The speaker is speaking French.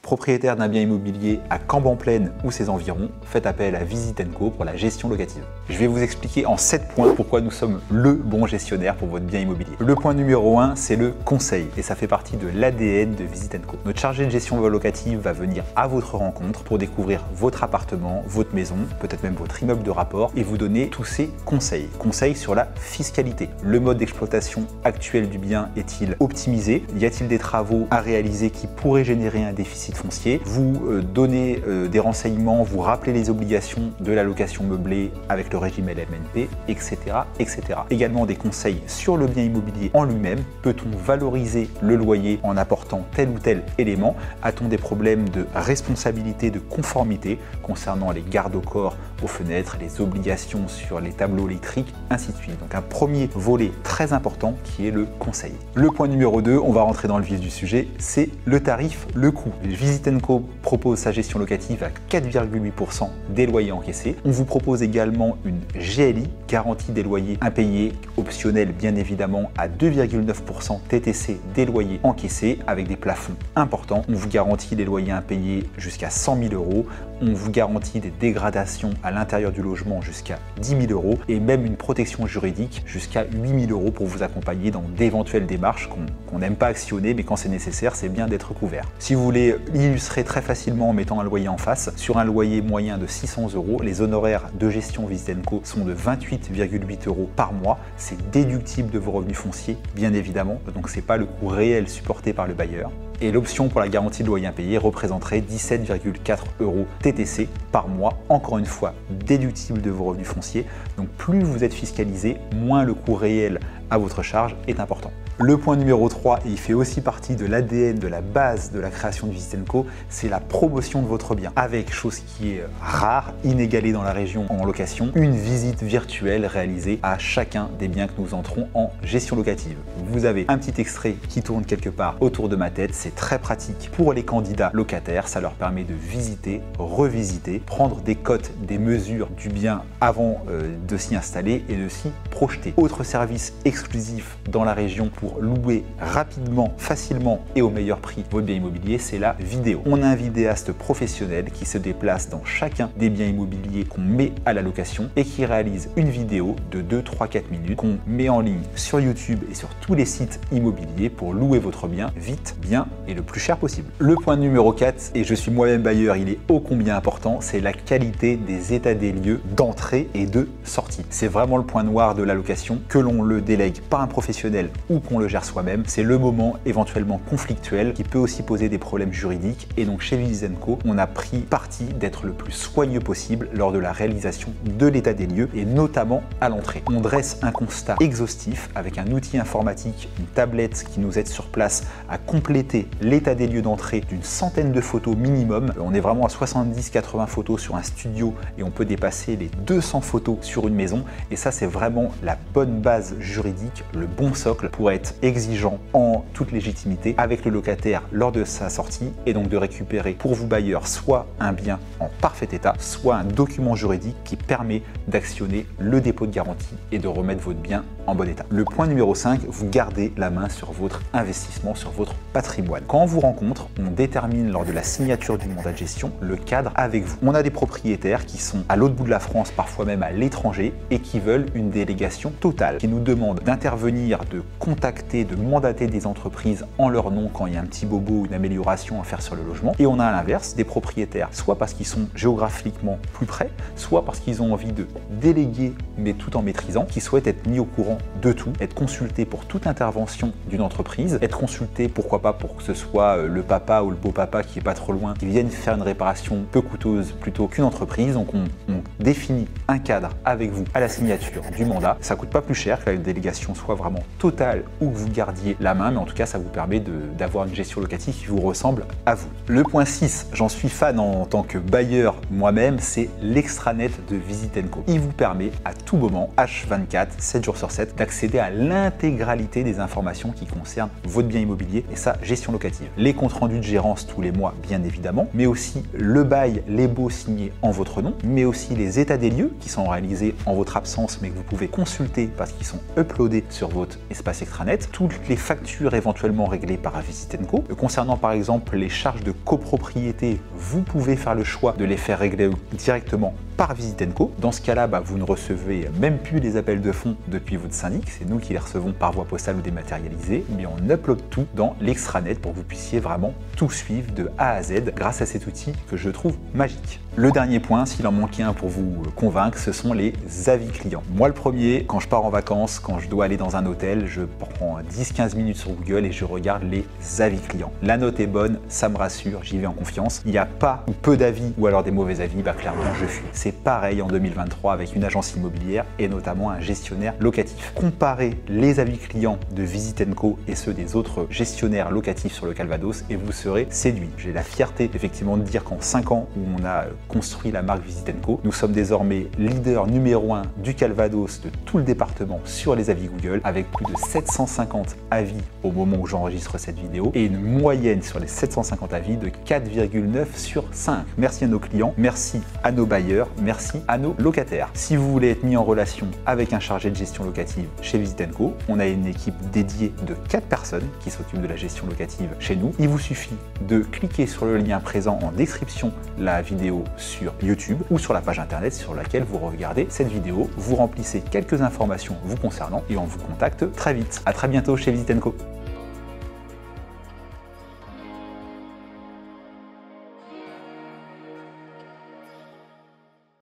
propriétaire d'un bien immobilier à Cambon-Plaine ou ses environs, faites appel à Visit & Co pour la gestion locative. Je vais vous expliquer en 7 points pourquoi nous sommes le bon gestionnaire pour votre bien immobilier. Le point numéro 1, c'est le conseil et ça fait partie de l'ADN de Visit & Co. Notre chargé de gestion locative va venir à votre rencontre pour découvrir votre appartement, votre maison, peut-être même votre immeuble de rapport et vous donner tous ces conseils. Conseils sur la fiscalité. Le mode d'exploitation actuel du bien est-il optimisé? Y a-t-il des travaux à réaliser qui pourraient générer un déficit foncier? Vous donnez des renseignements, vous rappelez les obligations de la location meublée avec le régime LMNP, etc., etc. Également des conseils sur le bien immobilier en lui-même. Peut-on valoriser le loyer en apportant tel ou tel élément? A-t-on des problèmes de responsabilité, de conformité concernant les gardes au corps, aux fenêtres, les obligations sur les tableaux électriques, ainsi de suite. Donc un premier volet très important qui est le conseil. Le point numéro 2, on va rentrer dans le vif du sujet, c'est le tarif, le coût. Visit & Co propose sa gestion locative à 4,8% des loyers encaissés. On vous propose également une GLI, garantie des loyers impayés, optionnelle bien évidemment à 2,9% TTC des loyers encaissés avec des plafonds importants. On vous garantit les loyers impayés jusqu'à 100 000 €. On vous garantit des dégradations à l'intérieur du logement jusqu'à 10 000 € et même une protection juridique jusqu'à 8 000 € pour vous accompagner dans d'éventuelles démarches qu'on n'aime pas actionner, mais quand c'est nécessaire, c'est bien d'être couvert. Si vous voulez l'illustrer très facilement en mettant un loyer en face, sur un loyer moyen de 600 €, les honoraires de gestion Visit & Co sont de 28,8 € par mois. C'est déductible de vos revenus fonciers, bien évidemment, donc c'est pas le coût réel supporté par le bailleur. Et l'option pour la garantie de loyer impayé représenterait 17,4 € TTC par mois, encore une fois déductible de vos revenus fonciers. Donc plus vous êtes fiscalisé, moins le coût réel à votre charge est important. Le point numéro 3, et il fait aussi partie de l'ADN, de la base de la création de Visit & Co, c'est la promotion de votre bien. Avec, chose qui est rare, inégalée dans la région en location, une visite virtuelle réalisée à chacun des biens que nous entrons en gestion locative. Vous avez un petit extrait qui tourne quelque part autour de ma tête, c'est très pratique pour les candidats locataires, ça leur permet de visiter, revisiter, prendre des cotes, des mesures du bien avant de s'y installer et de s'y projeter. Autre service exclusif dans la région pour louer rapidement, facilement et au meilleur prix votre bien immobilier, c'est la vidéo. On a un vidéaste professionnel qui se déplace dans chacun des biens immobiliers qu'on met à la location et qui réalise une vidéo de 2, 3, 4 minutes qu'on met en ligne sur YouTube et sur tous les sites immobiliers pour louer votre bien vite, bien et le plus cher possible. Le point numéro 4, et je suis moi-même bailleur, il est ô combien important, c'est la qualité des états des lieux d'entrée et de sortie. C'est vraiment le point noir de la location, que l'on le délègue par un professionnel ou qu'on le gère soi-même, c'est le moment éventuellement conflictuel qui peut aussi poser des problèmes juridiques et donc chez Visit & Co, on a pris parti d'être le plus soigneux possible lors de la réalisation de l'état des lieux et notamment à l'entrée. On dresse un constat exhaustif avec un outil informatique, une tablette qui nous aide sur place à compléter l'état des lieux d'entrée d'une centaine de photos minimum. On est vraiment à 70-80 photos sur un studio et on peut dépasser les 200 photos sur une maison et ça c'est vraiment la bonne base juridique, le bon socle pour être exigeant en toute légitimité avec le locataire lors de sa sortie et donc de récupérer pour vous bailleurs soit un bien en parfait état, soit un document juridique qui permet d'actionner le dépôt de garantie et de remettre votre bien en bon état. Le point numéro 5, vous gardez la main sur votre investissement, sur votre patrimoine. Quand on vous rencontre, on détermine lors de la signature du mandat de gestion le cadre avec vous. On a des propriétaires qui sont à l'autre bout de la France, parfois même à l'étranger et qui veulent une délégation totale, qui nous demandent d'intervenir, de contacter, de mandater des entreprises en leur nom quand il y a un petit bobo ou une amélioration à faire sur le logement. Et on a à l'inverse des propriétaires, soit parce qu'ils sont géographiquement plus près, soit parce qu'ils ont envie de déléguer mais tout en maîtrisant, qui souhaitent être mis au courant de tout, être consultés pour toute intervention d'une entreprise, être consultés pourquoi pas pour que ce soit le papa ou le beau-papa qui est pas trop loin, qui viennent faire une réparation peu coûteuse plutôt qu'une entreprise. Donc on définit un cadre avec vous à la signature du mandat. Ça coûte pas plus cher que la délégation soit vraiment totale ou que vous gardiez la main, mais en tout cas ça vous permet d'avoir une gestion locative qui vous ressemble à vous. Le point 6, j'en suis fan en tant que bailleur moi-même, c'est l'extranet de Visit & Co. Il vous permet à tout moment, H24, 7 jours sur 7, permettre d'accéder à l'intégralité des informations qui concernent votre bien immobilier et sa gestion locative. Les comptes rendus de gérance tous les mois, bien évidemment, mais aussi le bail, les baux signés en votre nom, mais aussi les états des lieux qui sont réalisés en votre absence, mais que vous pouvez consulter parce qu'ils sont uploadés sur votre espace extranet, toutes les factures éventuellement réglées par Visit & Co. Concernant par exemple les charges de copropriété, vous pouvez faire le choix de les faire régler directement par Visit & Co. Dans ce cas-là, vous ne recevez même plus les appels de fonds depuis votre syndic, c'est nous qui les recevons par voie postale ou dématérialisée, mais on upload tout dans l'extranet pour que vous puissiez vraiment tout suivre de A à Z grâce à cet outil que je trouve magique. Le dernier point, s'il en manquait un pour vous convaincre, ce sont les avis clients. Moi le premier, quand je pars en vacances, quand je dois aller dans un hôtel, je prends 10-15 minutes sur Google et je regarde les avis clients. La note est bonne, ça me rassure, j'y vais en confiance. Il n'y a pas ou peu d'avis ou alors des mauvais avis, clairement je fuis. C'est pareil en 2023 avec une agence immobilière et notamment un gestionnaire locatif. Comparez les avis clients de Visit & Co et ceux des autres gestionnaires locatifs sur le Calvados et vous serez séduit. J'ai la fierté effectivement de dire qu'en 5 ans où on a construit la marque Visit & Co, nous sommes désormais leader numéro 1 du Calvados, de tout le département sur les avis Google, avec plus de 750 avis au moment où j'enregistre cette vidéo et une moyenne sur les 750 avis de 4,9 sur 5. Merci à nos clients, merci à nos bailleurs, merci à nos locataires. Si vous voulez être mis en relation avec un chargé de gestion locative chez Visit & Co, on a une équipe dédiée de 4 personnes qui s'occupent de la gestion locative chez nous. Il vous suffit de cliquer sur le lien présent en description de la vidéo sur YouTube ou sur la page internet sur laquelle vous regardez cette vidéo. Vous remplissez quelques informations vous concernant et on vous contacte très vite. À très bientôt chez Visit & Co.